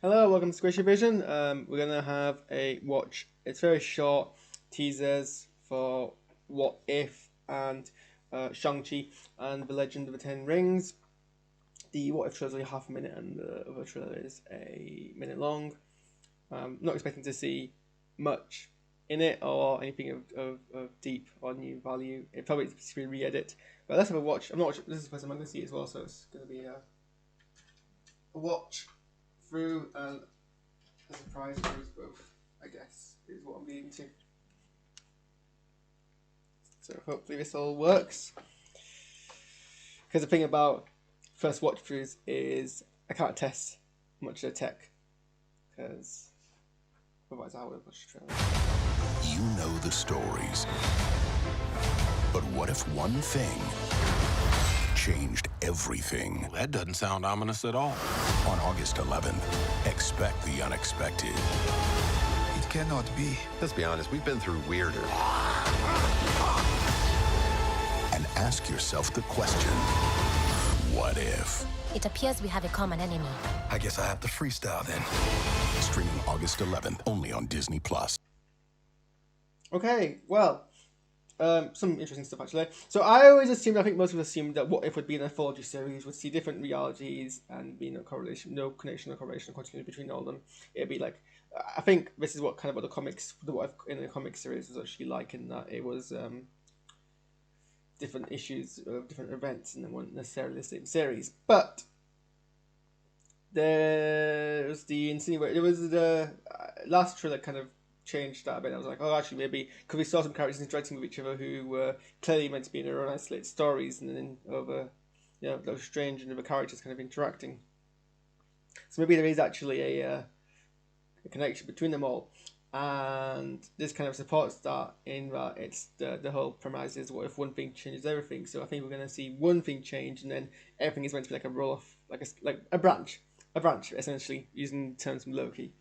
Hello, welcome to SquishiVision. We're gonna have a watch. It's very short teasers for What If and Shang-Chi and the Legend of the Ten Rings. The What If trailer is only half a minute, and the other trailer is a minute long. Not expecting to see much in it or anything of deep or new value. It probably needs to be re-edit. But let's have a watch. I'm not watching. This is the first time I'm going to see it as well, so it's going to be a watch through and a surprise for us both, I guess, is what I'm leading to. So hopefully this all works. Because the thing about first watch throughs is I can't test much of the tech, because otherwise I would have watched the trailer. You know the stories, but what if one thing changed everything? Well, that doesn't sound ominous at all. On August 11th, expect the unexpected. It cannot be. Let's be honest, we've been through weirder. And ask yourself the question, what if? It appears we have a common enemy. I guess I have to freestyle then. Streaming August 11th, only on Disney+. Okay, well, some interesting stuff actually. So I always assumed, I think most of us assumed that What If would be an anthology series, would see different realities and be no correlation, no connection or correlation or continuity between all of them. It'd be like, I think this is what kind of what the comics, the What If in the comic series was actually like, in that it was different issues of different events and they weren't necessarily the same series. But there was the insinuation, it was the last trailer kind of changed that a bit. I was like, oh, actually, maybe because we saw some characters interacting with each other who were clearly meant to be in their own isolated stories, and then over, those strange and other characters kind of interacting. So maybe there is actually a connection between them all, and this kind of supports that in that it's the whole premise is what if one thing changes everything. So I think we're going to see one thing change, and then everything is meant to be like a roll off, like a branch essentially, using terms from Loki.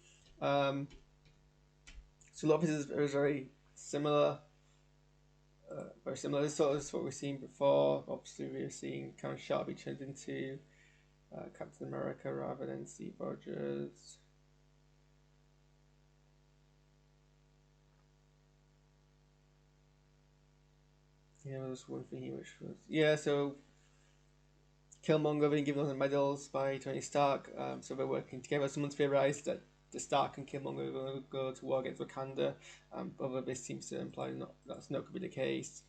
So a lot of this is very similar. This sort of what we've seen before. Obviously, we're seeing Karen Sharp turned into Captain America rather than Steve Rogers. Yeah, there was one thing which was so Killmonger being given all the medals by Tony Stark. So they're working together. Someone's theorized that the Stark and Killmonger are going to go to war against Wakanda. Although this seems to imply that's not going to be the case.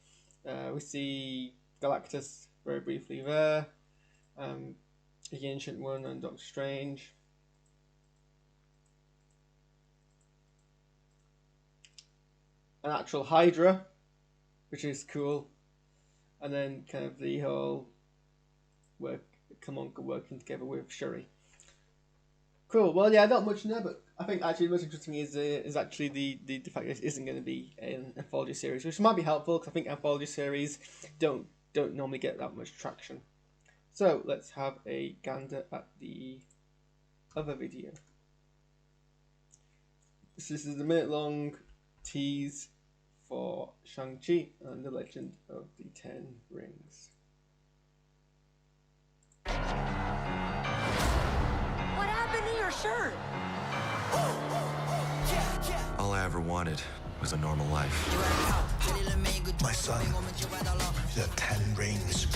We see Galactus very briefly there. The Ancient One and Doctor Strange. An actual Hydra, which is cool. And then kind of the whole Killmonger working together with Shuri. Cool. Well, yeah, not much there, but I think actually the most interesting is actually the fact that it isn't going to be an anthology series, which might be helpful because I think anthology series don't normally get that much traction. So let's have a gander at the other video. So this is the minute-long tease for Shang-Chi and the Legend of the Ten Rings. What happened to your shirt? All I ever wanted was a normal life. My son, the Ten Rings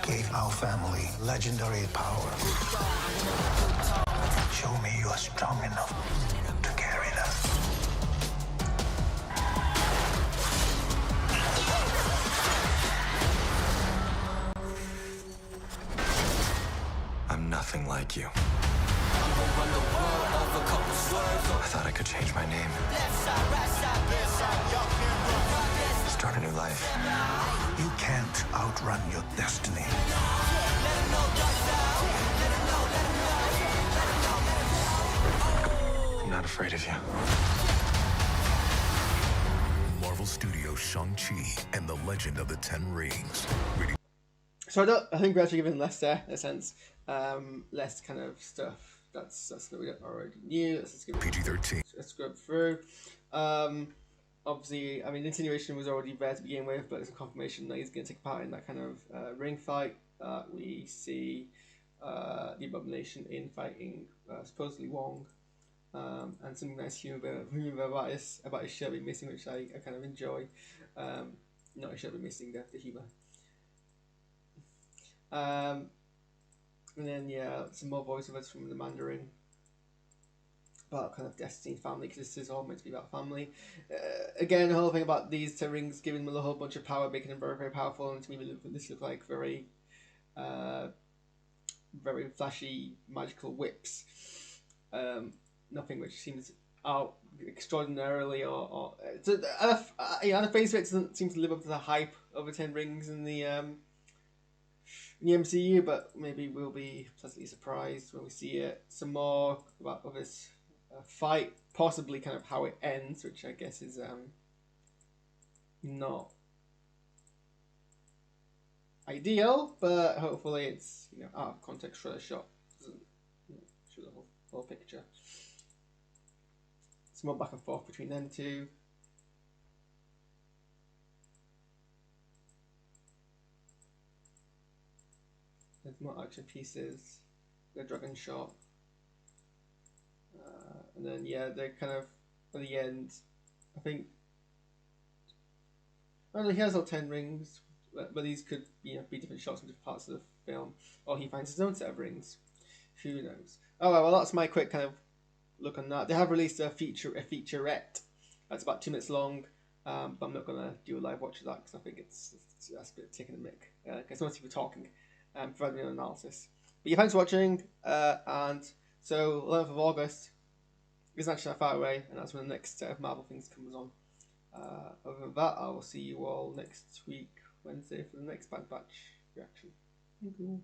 gave our family legendary power. Show me you are strong enough to carry them. I'm nothing like you. I thought I could change my name. Start a new life. You can't outrun your destiny. I'm not afraid of you. Marvel Studios' Shang-Chi and the Legend of the Ten Rings. So I think we're actually giving less there, in a sense. Less kind of stuff that's that we already knew. Let's just PG-13. Let's scrub through. Obviously, I mean, the insinuation was already there to begin with, but it's a confirmation that he's going to take part in that kind of ring fight that we see the Abomination in fighting supposedly Wong, and some nice humor about his shirt being missing, which I kind of enjoy. Not his shirt being missing, the humor. And then some more voiceovers from the Mandarin about kind of destiny, family, because this is all meant to be about family. Again, the whole thing about these 10 rings giving them a whole bunch of power, making them very, very powerful, and to me this look like very very flashy magical whips. Nothing which seems out extraordinarily or on the face of it doesn't seem to live up to the hype of the 10 rings in the MCU, but maybe we'll be pleasantly surprised when we see it. Some more about this fight, possibly kind of how it ends, which I guess is not ideal, but hopefully it's out of context for the shot, doesn't show the whole picture. Some more back and forth between them two. There's more action pieces, the dragon shot, and then they're kind of at the end. I think he has all 10 rings, but these could be different shots in different parts of the film, or he finds his own set of rings. Who knows? Oh well, that's my quick kind of look on that. They have released a featurette that's about 2 minutes long, but I'm not gonna do a live watch of that because I think that's a bit taking a mick. Because most people talking, providing an analysis. But yeah, thanks for watching, and so 11th of August isn't actually that far away, and that's when the next set of Marvel things comes on. Other than that, I will see you all next week, Wednesday, for the next Bad Batch reaction. Thank you.